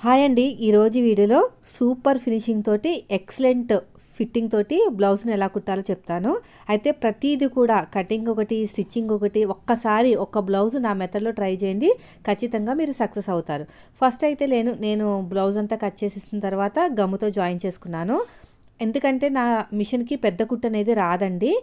Hi అండి. ఈరోజు వీడియోలో సూపర్ ఫినిషింగ్ తోటి ఎక్సలెంట్ ఫిట్టింగ్ తోటి బ్లౌజ్ని ఎలా కుట్టాలో చెప్తాను. అయితే ప్రతిదీ కూడా కటింగ్ ఒకటి, స్టిచ్చింగ్ ఒకటి, ఒక్కసారి ఒక బ్లౌజ్ నా మెథడ్లో ట్రై చేయండి, ఖచ్చితంగా మీరు సక్సెస్ అవుతారు. ఫస్ట్ అయితే నేను బ్లౌజ్ అంతా కట్ చేసేసిన తర్వాత గమ్ముతో జాయిన్ చేసుకున్నాను. ఎందుకంటే నా మిషన్కి పెద్ద కుట్టు అనేది రాదండి,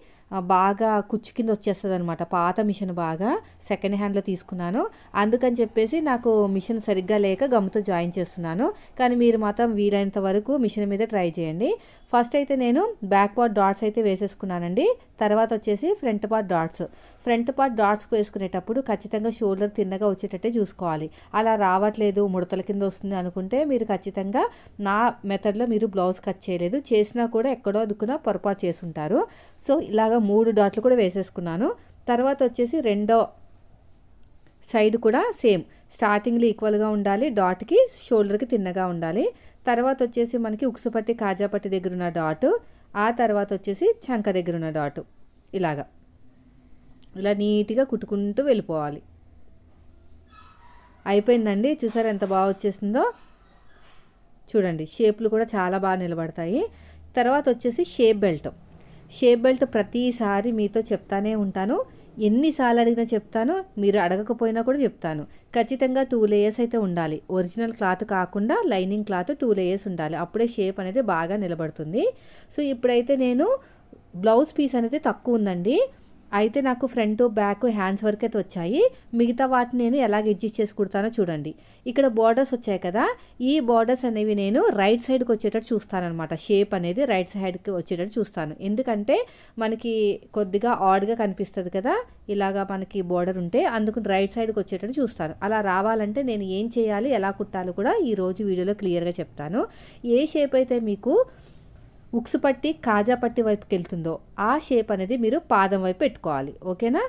బాగా కుచ్చు కింద వచ్చేస్తుంది అనమాట. పాత మిషన్ బాగా సెకండ్ హ్యాండ్లో తీసుకున్నాను, అందుకని చెప్పేసి నాకు మిషన్ సరిగ్గా లేక గమ్ముతో జాయిన్ చేస్తున్నాను. కానీ మీరు మాత్రం వీలైనంత వరకు మిషన్ మీద ట్రై చేయండి. ఫస్ట్ అయితే నేను బ్యాక్ పార్ట్ డాట్స్ అయితే వేసేసుకున్నానండి. తర్వాత వచ్చేసి ఫ్రంట్ పార్ట్ డాట్స్ వేసుకునేటప్పుడు ఖచ్చితంగా షోల్డర్ తిన్నగా వచ్చేటట్టే చూసుకోవాలి. అలా రావట్లేదు, ముడతల కింద వస్తుంది అనుకుంటే మీరు ఖచ్చితంగా నా మెథడ్లో మీరు బ్లౌజ్ కట్ చేయలేదు, చేసినా కూడా ఎక్కడో అదుకున పొరపాటు చేసుంటారు. సో ఇలాగ 3 డాట్లు కూడా వేసేసుకున్నాను. తర్వాత వచ్చేసి రెండో సైడ్ కూడా సేమ్ స్టార్టింగ్లో ఈక్వల్గా ఉండాలి, డాట్కి షోల్డర్కి తిన్నగా ఉండాలి. తర్వాత వచ్చేసి మనకి ఉక్సుపట్టి కాజాపట్టి దగ్గర ఉన్న డాటు, ఆ తర్వాత వచ్చేసి చంక దగ్గర ఉన్న డాటు, ఇలా నీట్గా కుట్టుకుంటూ వెళ్ళిపోవాలి. అయిపోయిందండి. చూసారు ఎంత బాగా వచ్చేసిందో. చూడండి షేప్లు కూడా చాలా బాగా నిలబడతాయి. తర్వాత వచ్చేసి షేప్ బెల్ట్ ప్రతిసారి మీతో చెప్తానే ఉంటాను, ఎన్నిసార్లు అడిగినా చెప్తాను, మీరు అడగకపోయినా కూడా చెప్తాను. ఖచ్చితంగా 2 లేయర్స్ అయితే ఉండాలి. ఒరిజినల్ క్లాత్ కాకుండా లైనింగ్ క్లాత్ 2 లేయర్స్ ఉండాలి, అప్పుడే షేప్ అనేది బాగా నిలబడుతుంది. సో ఇప్పుడైతే నేను బ్లౌజ్ పీస్ అనేది తక్కువ ఉందండి, అయితే నాకు ఫ్రంట్ బ్యాక్ హ్యాండ్స్ వరకు అయితే వచ్చాయి. మిగతా వాటిని నేను ఎలాగ అడ్జస్ట్ చేసి కుడతానో చూడండి. ఇక్కడ బార్డర్స్ వచ్చాయి కదా, ఈ బార్డర్స్ అనేవి నేను రైట్ సైడ్కి వచ్చేటట్టు చూస్తానన్నమాట. షేప్ అనేది రైట్ సైడ్కి వచ్చేటట్టు చూస్తాను, ఎందుకంటే మనకి కొద్దిగా ఆడ్గా కనిపిస్తుంది కదా ఇలాగా మనకి బార్డర్ ఉంటే, అందుకు రైట్ సైడ్కి వచ్చేటట్టు చూస్తాను. అలా రావాలంటే నేను ఏం చేయాలి, ఎలా కుట్టాలో కూడా ఈరోజు వీడియోలో క్లియర్గా చెప్తాను. ఏ షేప్ అయితే మీకు ఉక్సు పట్టి కాజా పట్టి వైపుకి వెళ్తుందో ఆ షేప్ అనేది మీరు పాదం వైపు పెట్టుకోవాలి, ఓకేనా.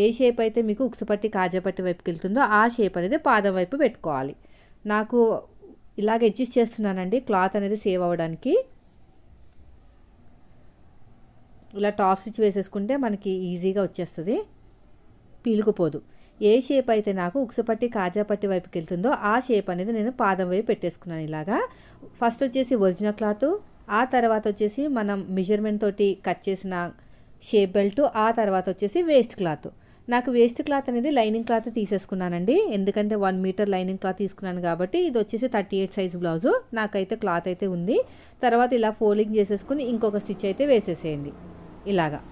ఏ షేప్ అయితే మీకు ఉక్సు పట్టి కాజా పట్టి వైపుకి వెళ్తుందో ఆ షేప్ అనేది పాదం వైపు పెట్టుకోవాలి. నాకు ఇలాగ అడ్జస్ట్ చేస్తున్నానండి క్లాత్ అనేది సేవ్ అవ్వడానికి. ఇలా టాప్ స్టిచ్ వేసేసుకుంటే మనకి ఈజీగా వచ్చేస్తుంది, పీలుకుపోదు. ఏ షేప్ అయితే నాకు ఉక్సుపట్టి కాజాపట్టి వైపుకి వెళ్తుందో ఆ షేప్ అనేది నేను పాదం వైపు పెట్టేసుకున్నాను. ఇలాగా ఫస్ట్ వచ్చేసి ఒరిజినల్ క్లాత్, ఆ తర్వాత వచ్చేసి మనం మెజర్మెంట్ తోటి కట్ చేసిన షేప్ బెల్ట్, ఆ తర్వాత వచ్చేసి వేస్ట్ క్లాత్. నాకు వేస్ట్ క్లాత్ అనేది లైనింగ్ క్లాత్ తీసేసుకున్నానండి, ఎందుకంటే 1 మీటర్ లైనింగ్ క్లాత్ తీసుకున్నాను కాబట్టి. ఇది వచ్చేసి 38 సైజు బ్లౌజు, నాకైతే క్లాత్ అయితే ఉంది. తర్వాత ఇలా ఫోల్డింగ్ చేసేసుకుని ఇంకొక స్టిచ్ అయితే వేసేసేయండి. ఇలాగా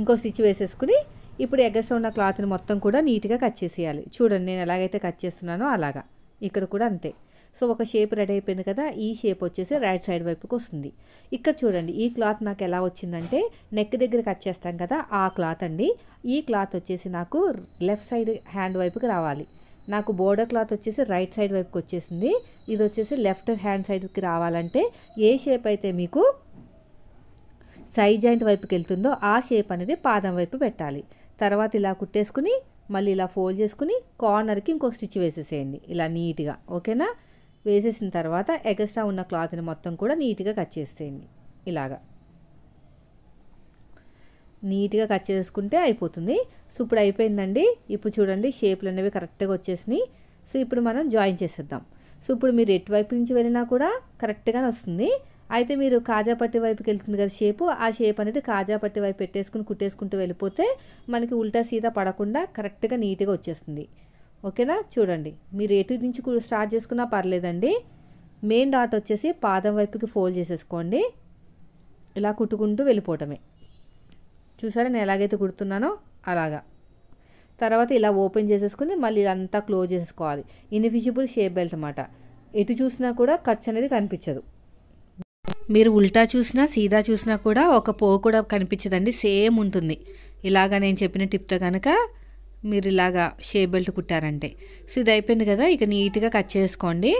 ఇంకో స్టిచ్ వేసేసుకుని ఇప్పుడు ఎగస్ట్రా ఉన్న క్లాత్ని మొత్తం కూడా నీట్గా కట్ చేసేయాలి. చూడండి నేను ఎలాగైతే కట్ చేస్తున్నానో అలాగా ఇక్కడ కూడా అంతే. సో ఒక షేప్ రెడీ అయిపోయింది కదా, ఈ షేప్ వచ్చేసి రైట్ సైడ్ వైపుకి వస్తుంది. ఇక్కడ చూడండి ఈ క్లాత్ నాకు ఎలా వచ్చిందంటే, నెక్ దగ్గర కట్ చేస్తాం కదా ఆ క్లాత్ అండి. ఈ క్లాత్ వచ్చేసి నాకు లెఫ్ట్ సైడ్ హ్యాండ్ వైపుకి రావాలి. నాకు బోర్డర్ క్లాత్ వచ్చేసి రైట్ సైడ్ వైపుకి వచ్చేసింది, ఇది వచ్చేసి లెఫ్ట్ హ్యాండ్ సైడ్కి రావాలంటే ఏ షేప్ అయితే మీకు సైడ్ జాయింట్ వైపుకి వెళ్తుందో ఆ షేప్ అనేది పాదం వైపు పెట్టాలి. తర్వాత ఇలా కుట్టేసుకుని మళ్ళీ ఇలా ఫోల్డ్ చేసుకుని కార్నర్కి ఇంకొక స్టిచ్ వేసేసేయండి ఇలా నీట్గా, ఓకేనా. వేసేసిన తర్వాత ఎగస్ట్రా ఉన్న క్లాత్ని మొత్తం కూడా నీట్గా కట్ చేసేయండి. ఇలాగా నీట్గా కట్ చేసుకుంటే అయిపోతుంది. సో ఇప్పుడు అయిపోయిందండి. ఇప్పుడు చూడండి షేప్లు అనేవి కరెక్ట్గా వచ్చేసినాయి. సో ఇప్పుడు మనం జాయిన్ చేసేద్దాం. సో ఇప్పుడు మీరు ఎటువైపు నుంచి వెళ్ళినా కూడా కరెక్ట్గానే వస్తుంది. అయితే మీరు కాజాపట్టి వైపుకి వెళ్తుంది కదా షేపు, ఆ షేప్ అనేది కాజాపట్టి వైపు పెట్టేసుకుని కుట్టేసుకుంటూ వెళ్ళిపోతే మనకి ఉల్టా సీదా పడకుండా కరెక్ట్గా నీట్గా వచ్చేస్తుంది, ఓకేనా. చూడండి మీరు ఎటు నుంచి స్టార్ట్ చేసుకున్నా పర్లేదండి. మెయిన్ డాట్ వచ్చేసి పాదం వైపుకి ఫోల్డ్ చేసేసుకోండి, ఇలా కుట్టుకుంటూ వెళ్ళిపోవటమే. చూసారా నేను ఎలాగైతే కుడుతున్నానో అలాగా. తర్వాత ఇలా ఓపెన్ చేసేసుకుని మళ్ళీ ఇదంతా క్లోజ్ చేసేసుకోవాలి. ఇన్విజిబుల్ షేప్ బెల్ట్ అన్నమాట, ఎటు చూసినా కూడా ఖర్చు అనేది కనిపించదు. మీరు ఉల్టా చూసినా సీదా చూసినా కూడా ఒక పోగు కూడా కనిపించదండి, సేమ్ ఉంటుంది. ఇలాగా నేను చెప్పిన టిప్తో కనుక మీరు ఇలాగా షేప్ బెల్ట్ కుట్టారంటే. సో ఇది అయిపోయింది కదా, ఇక నీట్గా కట్ చేసుకోండి.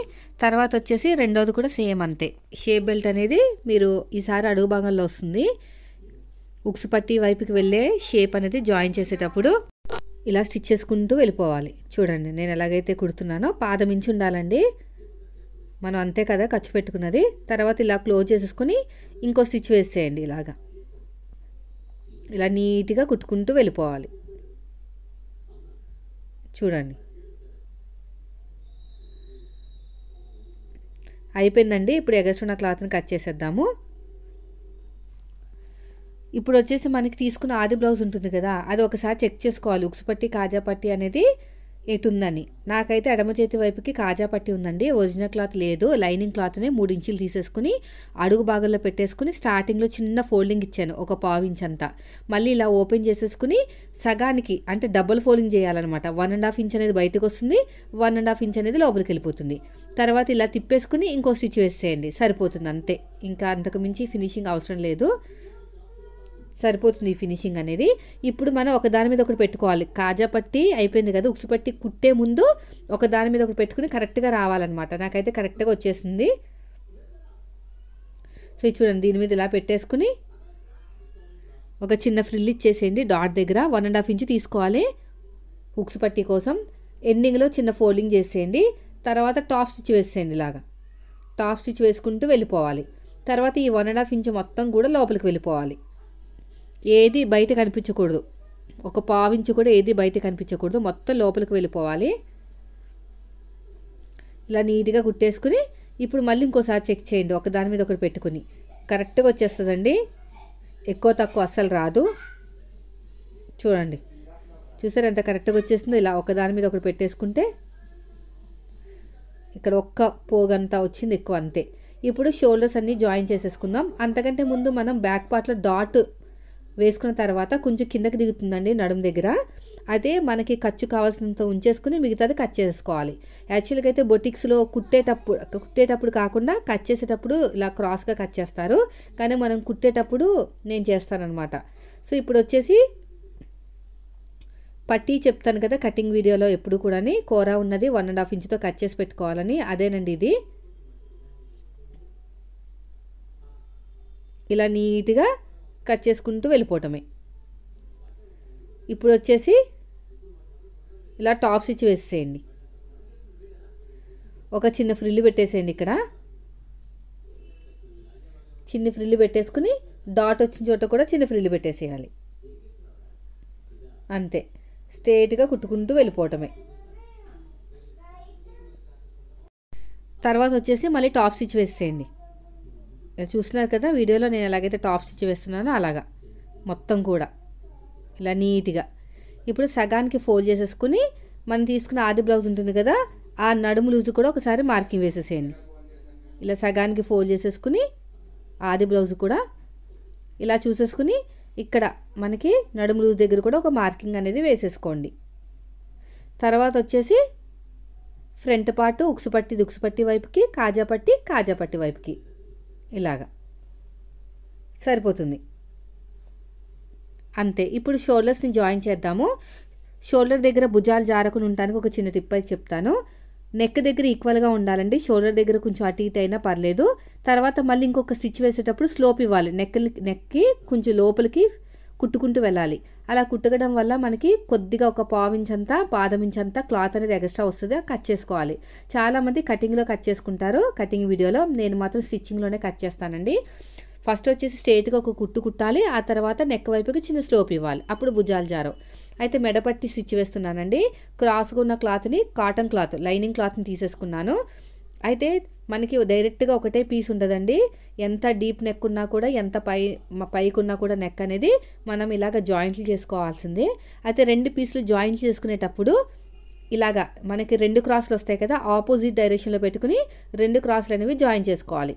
తర్వాత వచ్చేసి రెండోది కూడా సేమ్ అంతే. షేప్ బెల్ట్ అనేది మీరు ఈసారి అడుగు భాగంలో వస్తుంది, ఉక్సు పట్టి వైపుకి వెళ్ళే షేప్ అనేది జాయిన్ చేసేటప్పుడు ఇలా స్టిచ్ చేసుకుంటూ వెళ్ళిపోవాలి. చూడండి నేను ఎలాగైతే కుడుతున్నానో పాదం ఇంచి ఉండాలండి, మనం అంతే కదా ఖర్చు పెట్టుకున్నది. తర్వాత ఇలా క్లోజ్ చేసేసుకుని ఇంకో స్టిచ్ వేసేయండి. ఇలాగా ఇలా నీట్గా కుట్టుకుంటూ వెళ్ళిపోవాలి. చూడండి అయిపోయిందండి. ఇప్పుడు ఎగస్ట్రా ఉన్న క్లాత్ని కట్ చేసేద్దాము. ఇప్పుడు వచ్చేసి మనకి తీసుకున్న ఆది బ్లౌజ్ ఉంటుంది కదా, అది ఒకసారి చెక్ చేసుకోవాలి ఉక్సు పట్టి కాజా పట్టి అనేది ఎటుందని. నాకైతే ఎడమ చేతి వైపుకి కాజా పట్టి ఉందండి, ఒరిజినల్ క్లాత్ లేదు. లైనింగ్ క్లాత్ని 3 ఇంచులు తీసేసుకుని అడుగు భాగంలో పెట్టేసుకుని స్టార్టింగ్లో చిన్న ఫోల్డింగ్ ఇచ్చాను, ఒక 1/2 ఇంచ్ అంతా. మళ్ళీ ఇలా ఓపెన్ చేసేసుకుని సగానికి అంటే డబుల్ ఫోల్డింగ్ చేయాలన్నమాట. 1.5 ఇంచ్ అనేది బయటకు వస్తుంది, 1.5 ఇంచ్ అనేది లోపలికి వెళ్ళిపోతుంది. తర్వాత ఇలా తిప్పేసుకుని ఇంకో స్టిచ్ వేసేయండి, సరిపోతుంది అంతే. ఇంకా అంతకు మించి ఫినిషింగ్ అవసరం లేదు, సరిపోతుంది ఈ ఫినిషింగ్ అనేది. ఇప్పుడు మనం ఒకదాని మీద ఒకటి పెట్టుకోవాలి. కాజా పట్టి అయిపోయింది కదా, ఉక్సు పట్టి కుట్టే ముందు ఒకదాని మీద ఒకటి పెట్టుకుని కరెక్ట్గా రావాలన్నమాట. నాకైతే కరెక్ట్గా వచ్చేసింది. సో ఇది చూడండి, దీని మీద ఇలా పెట్టేసుకుని ఒక చిన్న ఫ్రిల్ ఇచ్చేసేయండి. డాట్ దగ్గర 1.5 ఇంచ్ తీసుకోవాలి ఉక్సు పట్టి కోసం. ఎండింగ్లో చిన్న ఫోల్డింగ్ చేసేయండి. తర్వాత టాప్ స్టిచ్ వేసేయండి. ఇలాగా టాప్ స్టిచ్ వేసుకుంటూ వెళ్ళిపోవాలి. తర్వాత ఈ 1.5 ఇంచ్ మొత్తం కూడా లోపలికి వెళ్ళిపోవాలి. ఏది బయట కనిపించకూడదు, ఒక 1/2 ఇంచ్ కూడా ఏది బయట కనిపించకూడదు, మొత్తం లోపలికి వెళ్ళిపోవాలి. ఇలా నీట్గా కుట్టేసుకుని ఇప్పుడు మళ్ళీ ఇంకోసారి చెక్ చేయండి, ఒకదాని మీద ఒకటి పెట్టుకుని. కరెక్ట్గా వచ్చేస్తుందండి, ఎక్కువ తక్కువ అస్సలు రాదు. చూడండి, చూసారు ఎంత కరెక్ట్గా వచ్చేస్తుందో. ఇలా ఒకదాని మీద ఒకటి పెట్టేసుకుంటే ఇక్కడ ఒక్క పోగంతా వచ్చింది ఎక్కువ, అంతే. ఇప్పుడు షోల్డర్స్ అన్నీ జాయిన్ చేసేసుకుందాం. అంతకంటే ముందు మనం బ్యాక్ పార్ట్లో డాట్ వేసుకున్న తర్వాత కొంచెం కిందకి దిగుతుందండి నడుము దగ్గర, అదే మనకి ఖర్చు కావాల్సినంత ఉంచేసుకుని మిగతాది కట్ చేసుకోవాలి. యాక్చువల్గా అయితే బొటిక్స్లో కుట్టేటప్పుడు కాకుండా కట్ చేసేటప్పుడు ఇలా క్రాస్గా కట్ చేస్తారు, కానీ మనం కుట్టేటప్పుడు నేను చేస్తానన్నమాట. సో ఇప్పుడు వచ్చేసి పట్టీ చెప్తాను కదా కటింగ్ వీడియోలో ఎప్పుడు కూడా, కూర ఉన్నది 1.5 ఇంచ్తో కట్ చేసి పెట్టుకోవాలని, అదేనండి ఇది. ఇలా నీట్గా కట్ చేసుకుంటూ వెళ్ళిపోవటమే. ఇప్పుడు వచ్చేసి ఇలా టాప్ స్టిచ్ వేసేయండి. ఒక చిన్న ఫ్రిల్ పెట్టేసేయండి. ఇక్కడ చిన్న ఫ్రిల్ పెట్టేసుకుని డాట్ వచ్చిన చోట కూడా చిన్న ఫ్రిల్ పెట్టేసేయాలి, అంతే. స్ట్రైట్గా కుట్టుకుంటూ వెళ్ళిపోవటమే. తర్వాత వచ్చేసి మళ్ళీ టాప్ స్టిచ్ వేసేయండి. చూస్తున్నారు కదా వీడియోలో నేను ఎలాగైతే టాప్ స్టిచ్ వేస్తున్నానో అలాగా మొత్తం కూడా ఇలా నీట్గా. ఇప్పుడు సగానికి ఫోల్డ్ చేసేసుకుని మనం తీసుకున్న ఆది బ్లౌజ్ ఉంటుంది కదా, ఆ నడుము లూజు కూడా ఒకసారి మార్కింగ్ వేసేసేయండి. ఇలా సగానికి ఫోల్డ్ చేసేసుకుని ఆది బ్లౌజ్ కూడా ఇలా చూసేసుకుని ఇక్కడ మనకి నడుము లూజ్ దగ్గర కూడా ఒక మార్కింగ్ అనేది వేసేసుకోండి. తర్వాత వచ్చేసి ఫ్రంట్ పార్ట్ ఉక్సు పట్టి వైపుకి, కాజా పట్టి వైపుకి ఇలాగా సరిపోతుంది, అంతే. ఇప్పుడు షోల్డర్స్ని జాయిన్ చేద్దాము. షోల్డర్ దగ్గర భుజాలు జారకుండా ఉండడానికి ఒక చిన్న టిప్ అయితే చెప్తాను. నెక్ దగ్గర ఈక్వల్గా ఉండాలండి, షోల్డర్ దగ్గర కొంచెం అటు ఇటు అయినా పర్లేదు. తర్వాత మళ్ళీ ఇంకొక స్టిచ్ వేసేటప్పుడు స్లోప్ ఇవ్వాలి, నెక్కి కొంచెం లోపలికి కుట్టుకుంటూ వెళ్ళాలి. అలా కుట్టడం వల్ల మనకి కొద్దిగా ఒక 1/4 ఇంచ్ అంతా, పాదం ఇంచ్ అంతా క్లాత్ అనేది ఎక్స్ట్రా వస్తుంది, కట్ చేసుకోవాలి. చాలామంది కటింగ్లో కట్ చేసుకుంటారు, కటింగ్ వీడియోలో. నేను మాత్రం స్టిచ్చింగ్లోనే కట్ చేస్తానండి. ఫస్ట్ వచ్చేసి స్ట్రైట్గా ఒక కుట్టు కుట్టాలి, ఆ తర్వాత నెక్ వైపుకి చిన్న స్లోప్ ఇవ్వాలి, అప్పుడు భుజాలు జారవు. అయితే మెడపట్టి స్టిచ్ వేస్తున్నానండి. క్రాస్గా ఉన్న క్లాత్ని కాటన్ క్లాత్ లైనింగ్ క్లాత్ని తీసేసుకున్నాను. అయితే మనకి డైరెక్ట్గా ఒకటే పీస్ ఉండదండి, ఎంత డీప్ నెక్ ఉన్నా కూడా, ఎంత పైకి ఉన్నా కూడా నెక్ అనేది మనం ఇలాగ జాయింట్లు చేసుకోవాల్సిందే. అయితే 2 పీసులు జాయింట్లు చేసుకునేటప్పుడు ఇలాగా మనకి 2 క్రాస్లు వస్తాయి కదా, ఆపోజిట్ డైరెక్షన్లో పెట్టుకుని 2 క్రాస్లు అనేవి జాయిన్ చేసుకోవాలి.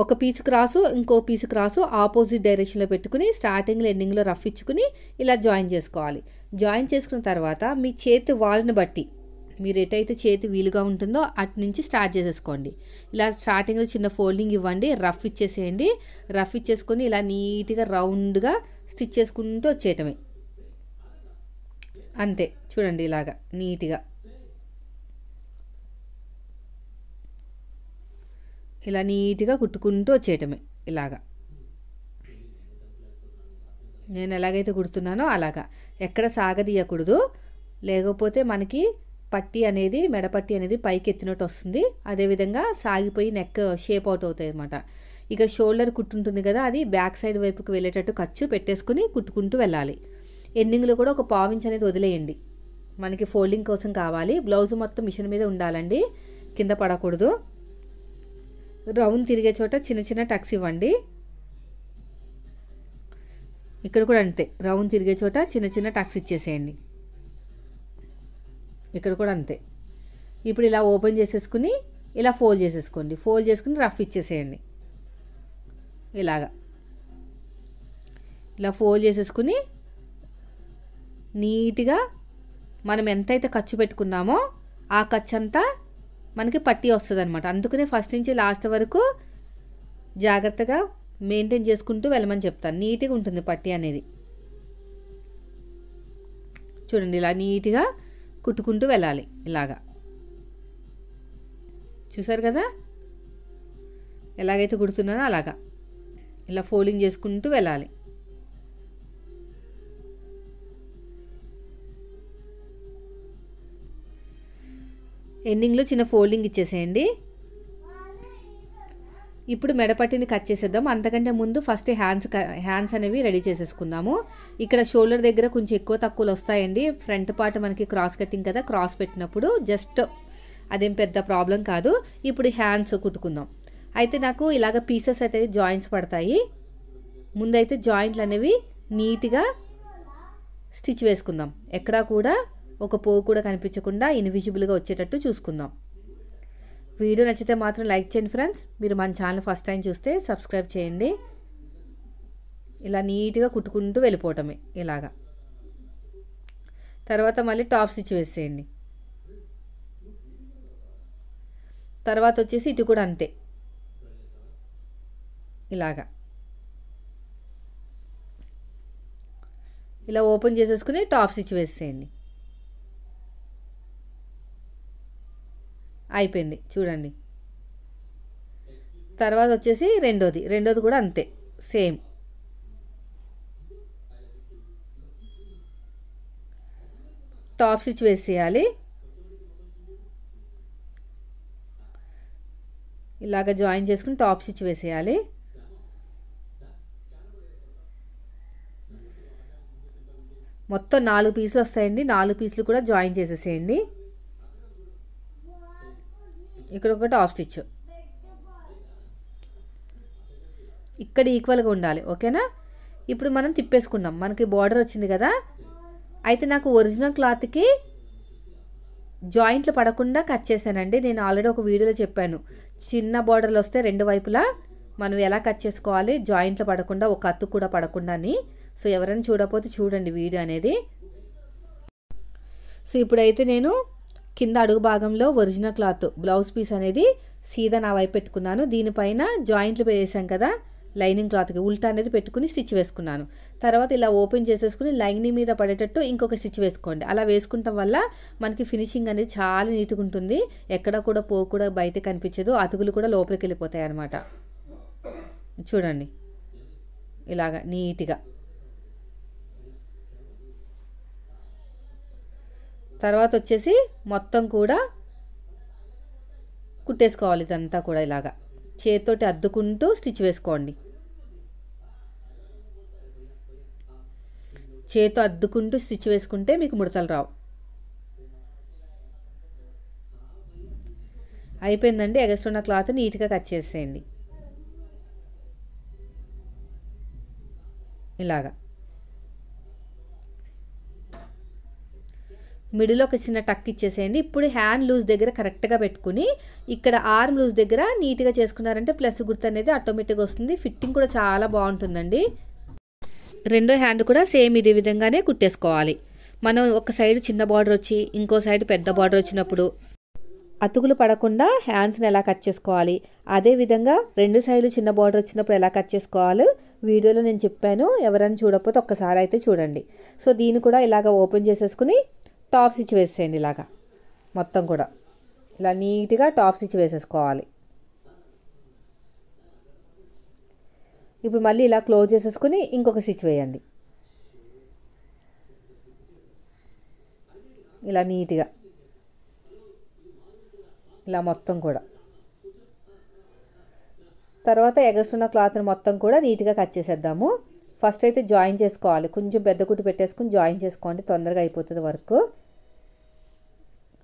ఒక పీసు క్రాసు ఇంకో పీసు క్రాసు ఆపోజిట్ డైరెక్షన్లో పెట్టుకుని స్టార్టింగ్లో ఎండింగ్లో రఫ్ ఇచ్చుకుని ఇలా జాయిన్ చేసుకోవాలి. జాయిన్ చేసుకున్న తర్వాత మీ చేతి వాల్ని బట్టి మీరు ఎటైతే చేతి వీలుగా ఉంటుందో అటు నుంచి స్టార్ట్ చేసేసుకోండి. ఇలా స్టార్టింగ్లో చిన్న ఫోల్డింగ్ ఇవ్వండి, రఫ్ ఇచ్చేసేయండి. రఫ్ ఇచ్చేసుకొని ఇలా నీట్గా రౌండ్గా స్టిచ్ చేసుకుంటూ వచ్చేయటమే, అంతే. చూడండి ఇలాగా నీట్గా ఇలా నీట్గా కుట్టుకుంటూ వచ్చేయటమే. ఇలాగా నేను ఎలాగైతే కుడుతున్నానో అలాగా, ఎక్కడ సాగదీయకూడదు, లేకపోతే మనకి పట్టి అనేది మెడపట్టి అనేది పైకి ఎత్తినట్టు వస్తుంది, అదేవిధంగా సాగిపోయి నెక్ షేప్ అవుట్ అవుతాయి అన్నమాట. ఇక షోల్డర్ కుట్టుంటుంది కదా, అది బ్యాక్ సైడ్ వైపుకి వెళ్ళేటట్టు ఖర్చు పెట్టేసుకుని కుట్టుకుంటూ వెళ్ళాలి. ఎండింగ్లో కూడా ఒక 1/4 ఇంచ్ అనేది వదిలేయండి, మనకి ఫోల్డింగ్ కోసం కావాలి. బ్లౌజ్ మొత్తం మిషన్ మీద ఉండాలండి, కింద పడకూడదు. రౌండ్ తిరిగే చోట చిన్న చిన్న టక్స్ ఇవ్వండి. ఇక్కడ కూడా అంతే, రౌండ్ తిరిగే చోట చిన్న చిన్న టక్స్ ఇచ్చేసేయండి. ఇక్కడ కూడా అంతే. ఇప్పుడు ఇలా ఓపెన్ చేసేసుకుని ఇలా ఫోల్డ్ చేసేసుకోండి. ఫోల్డ్ చేసుకుని రఫ్ ఇచ్చేసేయండి. ఇలాగా ఇలా ఫోల్డ్ చేసేసుకుని నీట్గా మనం ఎంతైతే ఖర్చు పెట్టుకున్నామో ఆ ఖర్చు అంతా మనకి పట్టి వస్తుంది అనమాట. అందుకనే ఫస్ట్ నుంచి లాస్ట్ వరకు జాగ్రత్తగా మెయింటైన్ చేసుకుంటూ వెళ్ళమని చెప్తాను. నీట్గా ఉంటుంది పట్టి అనేది. చూడండి ఇలా నీట్గా కుట్టుకుంటూ వెళ్ళాలి. ఇలాగా చూసారు కదా, ఎలాగైతే కుడుతున్నానో అలాగా ఇలా ఫోల్డింగ్ చేసుకుంటూ వెళ్ళాలి. ఎండింగ్లో చిన్న ఫోల్డింగ్ ఇచ్చేసేయండి. ఇప్పుడు మెడపట్టిని కట్ చేసేద్దాం. అంతకంటే ముందు ఫస్ట్ హ్యాండ్స్ అనేవి రెడీ చేసేసుకుందాము. ఇక్కడ షోల్డర్ దగ్గర కొంచెం ఎక్కువ తక్కువలు వస్తాయండి. ఫ్రంట్ పార్ట్ మనకి క్రాస్ కటింగ్ కదా, క్రాస్ పెట్టినప్పుడు జస్ట్ అదేం పెద్ద ప్రాబ్లం కాదు. ఇప్పుడు హ్యాండ్స్ కుట్టుకుందాం. అయితే నాకు ఇలాగ పీసెస్ అయితే జాయింట్స్ పడతాయి. ముందైతే జాయింట్లు అనేవి నీట్గా స్టిచ్ వేసుకుందాం. ఎక్కడా కూడా ఒక పోగు కూడా కనిపించకుండా ఇన్విజిబుల్గా వచ్చేటట్టు చూసుకుందాం. వీడియో నచ్చితే మాత్రం లైక్ చేయండి ఫ్రెండ్స్. మీరు మన ఛానల్ ఫస్ట్ టైం చూస్తే సబ్స్క్రైబ్ చేయండి. ఇలా నీట్గా కుట్టుకుంటూ వెళ్ళిపోవటమే ఇలాగా. తర్వాత మళ్ళీ టాప్ స్టిచ్ వేసేయండి. తర్వాత వచ్చేసి ఇటు కూడా అంతే, ఇలాగా ఇలా ఓపెన్ చేసేసుకుని టాప్ స్టిచ్ వేసేయండి. అయిపోయింది చూడండి. తర్వాత వచ్చేసి రెండోది కూడా అంతే సేమ్. టాప్ స్టిచ్ వేసేయాలి. ఇలాగ జాయిన్ చేసుకుని టాప్ స్టిచ్ వేసేయాలి. మొత్తం 4 పీసులు వస్తాయండి. 4 పీసులు కూడా జాయిన్ చేసేసేయండి. ఇక్కడ ఒక టాప్ స్టిచ్ ఇక్కడ ఈక్వల్గా ఉండాలి. ఓకేనా? ఇప్పుడు మనం తిప్పేసుకున్నాం. మనకి బార్డర్ వచ్చింది కదా. అయితే నాకు ఒరిజినల్ క్లాత్కి జాయింట్లు పడకుండా కట్ చేశానండి. నేను ఆల్రెడీ ఒక వీడియోలో చెప్పాను. చిన్న బార్డర్లు వస్తే 2 వైపులా మనం ఎలా కట్ చేసుకోవాలి, జాయింట్లు పడకుండా, ఒక అత్తు కూడా పడకుండా అని. సో ఎవరైనా చూడకపోతే చూడండి వీడియో అనేది. సో ఇప్పుడైతే నేను కింద అడుగు భాగంలో ఒరిజినల్ క్లాత్ బ్లౌజ్ పీస్ అనేది సీదా నా వైపు పెట్టుకున్నాను. దీనిపైన జాయింట్లు వేసాం కదా, లైనింగ్ క్లాత్కి ఉల్టా అనేది పెట్టుకుని స్టిచ్ వేసుకున్నాను. తర్వాత ఇలా ఓపెన్ చేసేసుకుని లైనింగ్ మీద పడేటట్టు ఇంకొక స్టిచ్ వేసుకోండి. అలా వేసుకుంటాం వల్ల మనకి ఫినిషింగ్ అనేది చాలా నీట్గా ఉంటుంది. ఎక్కడ కూడా కూడా బయట కనిపించదు. అతుకులు కూడా లోపలికి వెళ్ళిపోతాయి అన్నమాట. చూడండి ఇలాగా నీట్గా. తర్వాత వచ్చేసి మొత్తం కూడా కుట్టేసుకోవాలి. ఇదంతా కూడా ఇలాగా చేతితోటి అద్దుకుంటూ స్టిచ్ వేసుకోండి. చేతితో అద్దుకుంటూ స్టిచ్ వేసుకుంటే మీకు ముడతలు రావు. అయిపోయిందండి. ఎగస్ట్రా ఉన్న క్లాత్ నీట్గా కట్ చేసేయండి ఇలాగా. మిడిల్లో ఒక చిన్న టక్ ఇచ్చేసేయండి. ఇప్పుడు హ్యాండ్ లూజ్ దగ్గర కరెక్ట్గా పెట్టుకుని ఇక్కడ ఆర్మ్ లూజ్ దగ్గర నీట్గా చేసుకున్నారంటే ప్లస్ గుర్తు అనేది ఆటోమేటిక్గా వస్తుంది. ఫిట్టింగ్ కూడా చాలా బాగుంటుందండి. రెండో హ్యాండ్ కూడా సేమ్ ఇదే విధంగానే కుట్టేసుకోవాలి. మనం ఒక సైడ్ చిన్న బార్డర్ వచ్చి ఇంకో సైడ్ పెద్ద బార్డర్ వచ్చినప్పుడు అతుకులు పడకుండా హ్యాండ్స్ని ఎలా కట్ చేసుకోవాలి, అదేవిధంగా 2 సైడ్లు చిన్న బార్డర్ వచ్చినప్పుడు ఎలా కట్ చేసుకోవాలో వీడియోలో నేను చెప్పాను. ఎవరైనా చూడకపోతే ఒక్కసారి అయితే చూడండి. సో దీన్ని కూడా ఇలాగ ఓపెన్ చేసేసుకుని టాప్ స్టిచ్ వేసేయండి. ఇలాగా మొత్తం కూడా ఇలా నీట్గా టాప్ స్టిచ్ వేసేసుకోవాలి. ఇప్పుడు మళ్ళీ ఇలా క్లోజ్ చేసేసుకుని ఇంకొక స్టిచ్ వేయండి. ఇలా నీట్గా ఇలా మొత్తం కూడా. తర్వాత ఎగస్ట్రున్న క్లాత్ని మొత్తం కూడా నీట్గా కట్ చేసేద్దాము. ఫస్ట్ అయితే జాయిన్ చేసుకోవాలి. కొంచెం పెద్ద కుట్టు పెట్టేసుకుని జాయిన్ చేసుకోండి, తొందరగా అయిపోతుంది వర్క్.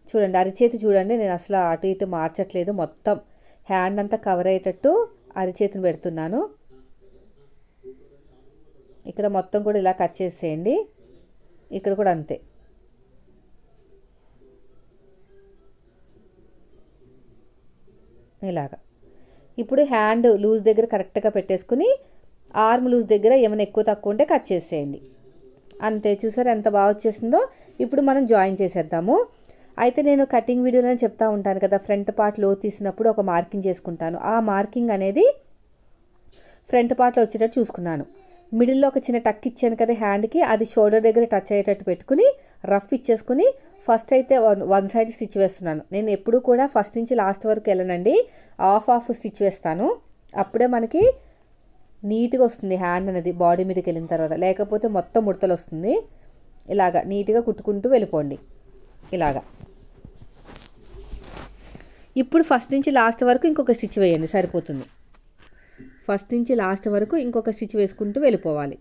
చూడండి అరిచేతి చూడండి, నేను అసలు అటు ఇటు మార్చట్లేదు. మొత్తం హ్యాండ్ అంతా కవర్ అయ్యేటట్టు అరిచేతిని పెడుతున్నాను. ఇక్కడ మొత్తం కూడా ఇలా కట్ చేసేయండి. ఇక్కడ కూడా అంతే. ఇలాగా. ఇప్పుడు హ్యాండ్ లూజ్ దగ్గర కరెక్ట్గా పెట్టేసుకుని ఆర్మ్ లూజ్ దగ్గర ఏమైనా ఎక్కువ తక్కువ ఉంటే కట్ చేసేయండి. అంతే. చూసారు ఎంత బాగా వచ్చేసిందో. ఇప్పుడు మనం జాయిన్ చేసేద్దాము. అయితే నేను కటింగ్ వీడియోలో చెప్తా ఉంటాను కదా, ఫ్రంట్ పార్ట్ లో తీసినప్పుడు ఒక మార్కింగ్ చేసుకుంటాను. ఆ మార్కింగ్ అనేది ఫ్రంట్ పార్ట్లో వచ్చేటట్టు చూసుకున్నాను. మిడిల్లో ఒక చిన్న టక్ ఇచ్చాను కదా హ్యాండ్కి, అది షోల్డర్ దగ్గర టచ్ అయ్యేటట్టు పెట్టుకుని రఫ్ ఇచ్చేసుకుని ఫస్ట్ అయితే వన్ సైడ్ స్టిచ్ వేస్తున్నాను. నేను ఎప్పుడూ కూడా ఫస్ట్ నుంచి లాస్ట్ వరకు వెళ్ళనండి, హాఫ్ స్టిచ్ వేస్తాను. అప్పుడే మనకి నీట్గా వస్తుంది హ్యాండ్ అనేది బాడీ మీదకి వెళ్ళిన తర్వాత, లేకపోతే మొత్తం ముడతలు వస్తుంది. ఇలాగా నీట్గా కుట్టుకుంటూ వెళ్ళిపోండి. ఇలాగా. ఇప్పుడు ఫస్ట్ నుంచి లాస్ట్ వరకు ఇంకొక స్టిచ్ వేయండి, సరిపోతుంది. ఫస్ట్ నుంచి లాస్ట్ వరకు ఇంకొక స్టిచ్ వేసుకుంటూ వెళ్ళిపోవాలి.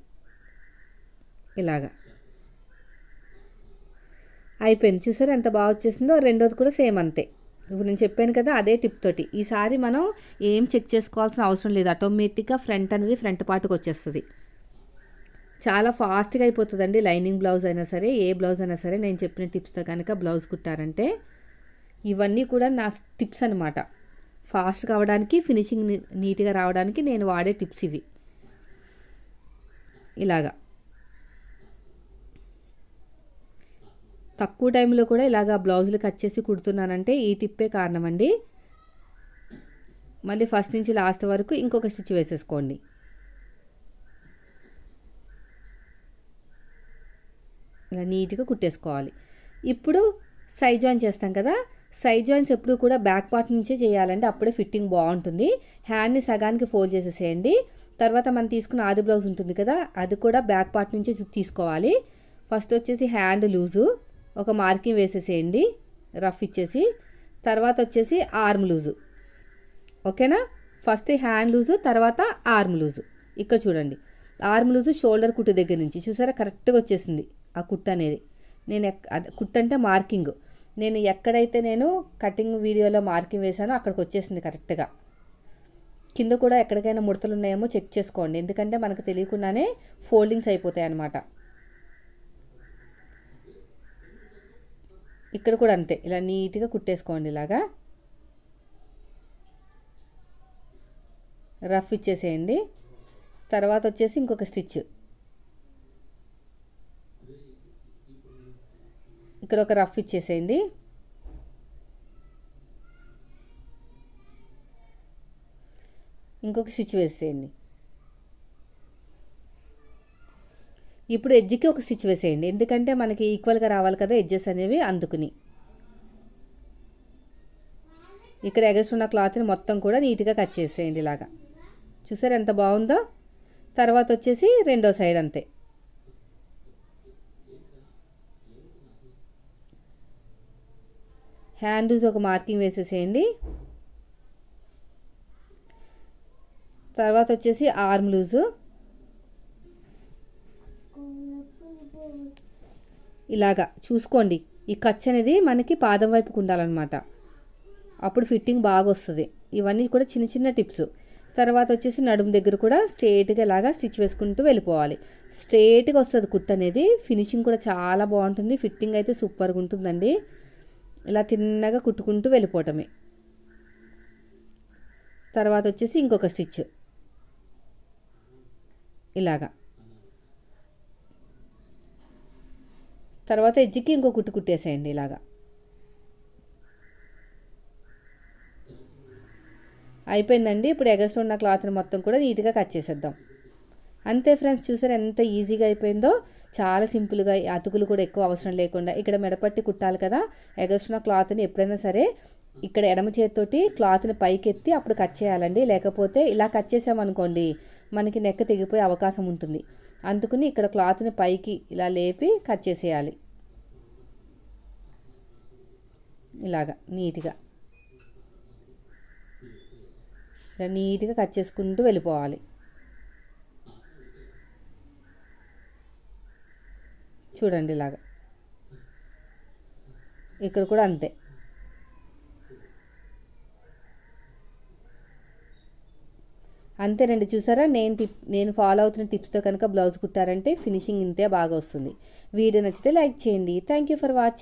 ఇలాగా అయిపోయింది. చూసారా ఎంత బాగా వచ్చేసిందో. రెండోది కూడా సేమ్ అంతే. ఇప్పుడు నేను చెప్పాను కదా, అదే టిప్ తోటి ఈసారి మనం ఏం చెక్ చేసుకోవాల్సిన అవసరం లేదు. ఆటోమేటిక్గా ఫ్రంట్ అనేది ఫ్రంట్ పార్ట్కి వచ్చేస్తుంది. చాలా ఫాస్ట్గా అయిపోతుందండి. లైనింగ్ బ్లౌజ్ అయినా సరే, ఏ బ్లౌజ్ అయినా సరే, నేను చెప్పిన టిప్స్తో కనుక బ్లౌజ్ కుట్టారంటే, ఇవన్నీ కూడా నా టిప్స్ అనమాట. ఫాస్ట్ కావడానికి, ఫినిషింగ్ నీట్గా రావడానికి నేను వాడే టిప్స్ ఇవి. ఇలాగా తక్కువ టైంలో కూడా ఇలాగా బ్లౌజులు కట్ చేసి కుడుతున్నానంటే ఈ టిప్పే కారణం అండి. మళ్ళీ ఫస్ట్ నుంచి లాస్ట్ వరకు ఇంకొక స్టిచ్ వేసేసుకోండి. ఇలా నీట్గా కుట్టేసుకోవాలి. ఇప్పుడు సైడ్ జాయిన్ చేస్తాం కదా, సైడ్ జాయిన్స్ ఎప్పుడు కూడా బ్యాక్ పార్ట్ నుంచే చేయాలండి, అప్పుడే ఫిట్టింగ్ బాగుంటుంది. హ్యాండ్ని సగానికి ఫోల్డ్ చేసేసేయండి. తర్వాత మనం తీసుకున్న ఆది బ్లౌజ్ ఉంటుంది కదా, అది కూడా బ్యాక్ పార్ట్ నుంచే తీసుకోవాలి. ఫస్ట్ వచ్చేసి హ్యాండ్ లూజు ఒక మార్కింగ్ వేసేసేయండి రఫ్ ఇచ్చేసి. తర్వాత వచ్చేసి ఆర్మ్ లూజు. ఓకేనా? ఫస్ట్ హ్యాండ్ లూజు, తర్వాత ఆర్మ్ లూజు. ఇక్కడ చూడండి, ఆర్మ్ లూజు షోల్డర్ కుట్టు దగ్గర నుంచి చూసారా కరెక్ట్గా వచ్చేసింది ఆ కుట్టు అనేది. నేను కుట్టు అంటే మార్కింగ్, నేను ఎక్కడైతే నేను కటింగ్ వీడియోలో మార్కింగ్ వేసానో అక్కడికి వచ్చేసింది కరెక్ట్గా. కింద కూడా ఎక్కడికైనా ముడతలు ఉన్నాయేమో చెక్ చేసుకోండి, ఎందుకంటే మనకు తెలియకుండానే ఫోల్డింగ్స్ అయిపోతాయి అన్నమాట. ఇక్కడ కూడా అంతే, ఇలా నీట్గా కుట్టేసుకోండి. ఇలాగా రఫ్ ఇచ్చేసేయండి. తర్వాత వచ్చేసి ఇంకొక స్టిచ్, ఇక్కడ ఒక రఫ్ ఇచ్చేసేయండి. ఇంకొక స్టిచ్ వేసేయండి. ఇప్పుడు ఎడ్జ్కి ఒక స్టిచ్ వేసేయండి, ఎందుకంటే మనకి ఈక్వల్గా రావాలి కదా ఎడ్జెస్ అనేవి, అందుకుని. ఇక్కడ ఎగస్ట్ ఉన్న క్లాత్ని మొత్తం కూడా నీట్గా కట్ చేసేయండి ఇలాగా. చూసారు ఎంత బాగుందో. తర్వాత వచ్చేసి రెండో సైడ్ అంతే. హ్యాండ్ లూజ్ ఒక మార్కింగ్ వేసేసేయండి. తర్వాత వచ్చేసి ఆర్మ్ లూజు ఇలాగా చూసుకోండి. ఈ ఖర్చు అనేది మనకి పాదం వైపుకు ఉండాలన్నమాట, అప్పుడు ఫిట్టింగ్ బాగా వస్తుంది. ఇవన్నీ కూడా చిన్న చిన్న టిప్స్. తర్వాత వచ్చేసి నడుము దగ్గర కూడా స్ట్రేట్గా ఇలాగా స్టిచ్ వేసుకుంటూ వెళ్ళిపోవాలి. స్ట్రేట్గా వస్తుంది కుట్టు అనేది, ఫినిషింగ్ కూడా చాలా బాగుంటుంది, ఫిట్టింగ్ అయితే సూపర్గా ఉంటుందండి. ఇలా తిన్నగా కుట్టుకుంటూ వెళ్ళిపోవటమే. తర్వాత వచ్చేసి ఇంకొక స్టిచ్ ఇలాగా. తర్వాత ఎడ్జ్కి ఇంకో కుట్టు కుట్టేసేయండి ఇలాగా. అయిపోయిందండి. ఇప్పుడు ఎగస్ట్ ఉన్న క్లాత్ని మొత్తం కూడా నీట్గా కట్ చేసేద్దాం. అంతే ఫ్రెండ్స్, చూసారు ఎంత ఈజీగా అయిపోయిందో. చాలా సింపుల్గా, అతుకులు కూడా ఎక్కువ అవసరం లేకుండా. ఇక్కడ మెడపట్టి కుట్టాలి కదా, ఎగస్ట్ ఉన్న క్లాత్ని ఎప్పుడైనా సరే ఇక్కడ ఎడమ చేతితోటి క్లాత్ని పైకి ఎత్తి అప్పుడు కట్ చేయాలండి, లేకపోతే ఇలా కట్ చేసామనుకోండి మనకి నెక్ తెగిపోయే అవకాశం ఉంటుంది. అందుకని ఇక్కడ క్లాత్ని పైకి ఇలా లేపి కట్ చేసేయాలి ఇలాగా నీట్గా. ఇలా నీట్గా కట్ చేసుకుంటూ వెళ్ళిపోవాలి. చూడండి ఇలాగా. ఇక్కడ కూడా అంతే. అంతేనండి, చూసారా, నేను ఫాలో అవుతున్న టిప్స్తో కనుక బ్లౌజ్ కుట్టారంటే ఫినిషింగ్ ఇంతే బాగా వస్తుంది. వీడియో నచ్చితే లైక్ చేయండి. Thank you for watching.